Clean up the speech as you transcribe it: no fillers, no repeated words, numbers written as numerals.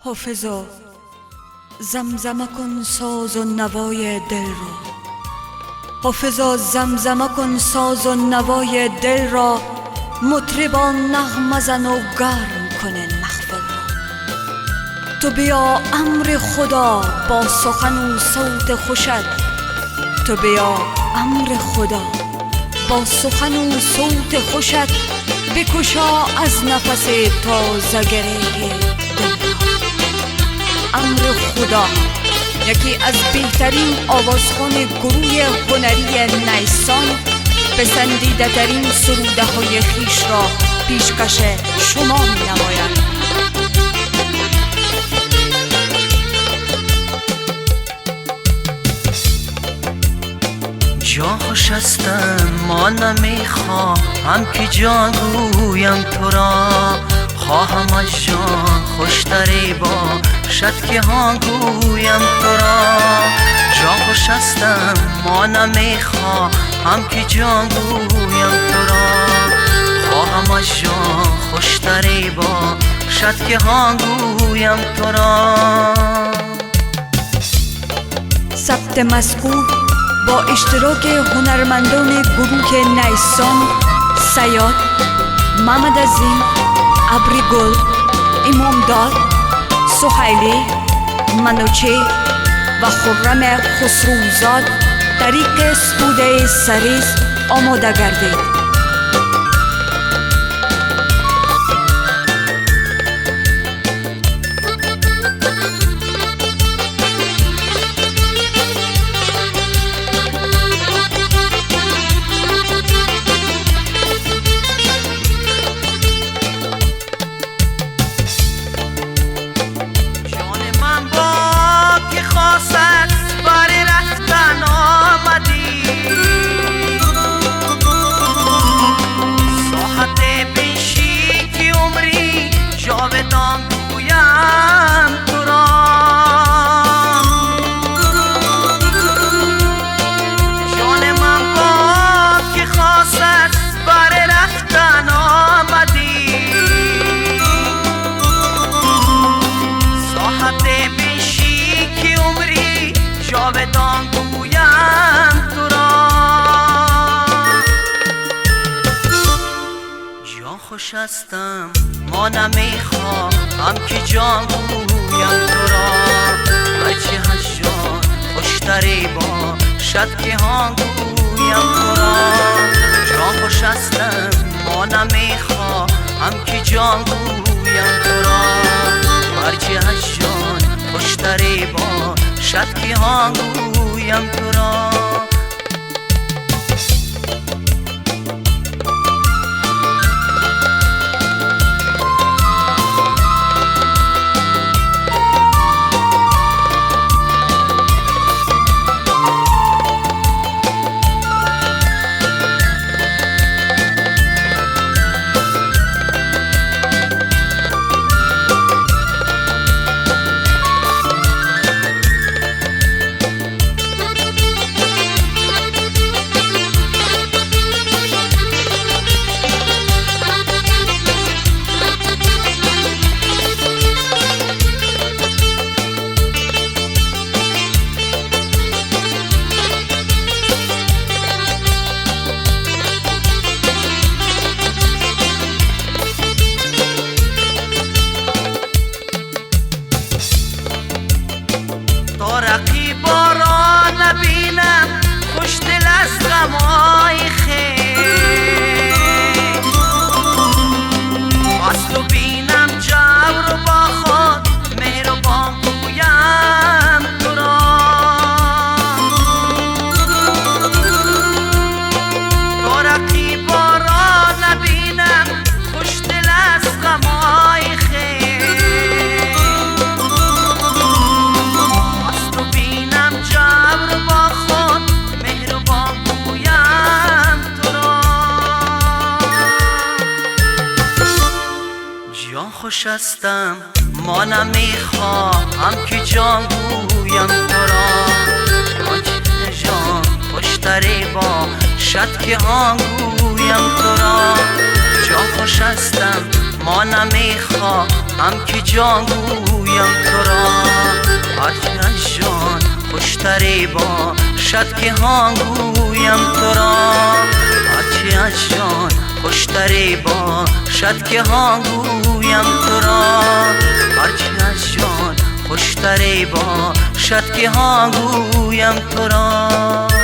حافظا زمزمه کن ساز و نوای دل را، حافظا زمزمه کن ساز و نوای دل را، مطربا نغمه زن و گرم کن محفل را. تو بیا امر خدا با سخن و صوت خوشت، تو بیا امر خدا با سخن و صوت خوشت، بکشا از نفس تازه گره دل را. امر خدا یکی از بهترین آوازخوان گروه هنری نیسان، پسندیده ترین سروده های خویش را پیشکش شما می نماید. جان خوش استم ما نمیخواهم که جان گویم تو را، خواهم از جان خوشتری باشد که ها گویم تو را. جان خوش استم ما نمیخواهم که جان گویم تو را، خواهم از جان خوشتری باشد که ها گویم تو را. ثبت مذکور با اشتراک هنرمندان گروه نیسان، سیاد، محمد عظیم، ابریگل، امامداد، سهیلی، منوچه و خرم خسروزاد طریق سپوده سریز آماده گردید. خوش استم ما نمیخواهم که جان گویم تو را، هرچی از جان خوشتری باشد که ها گویم تو را. جان خوش استم ما نمیخواهم که جان گویم تو را، هرچی از جان خوشتری باشد که ها گویم تو را. رقیبا را نبینم خوش دل از غمای خیر، از تو بینم جبر و با خود مهربان گویم تو را. تو رقیبا را نبینم خوش دل از غمای خیر، خوش استم ما نمیخواهم که جان گویم تو را، آنچه جان خوشتری باشد که ها گویم تو را. جان خوش استم ما نمیخواهم که جان گویم تو را. هرچه از جان خوشتری باشد که ها گویم تو را. هرچه از جان خوشتری باشد که ها گویم تو را. هرچه از جان خوشتری باشد که ها گویم تو را.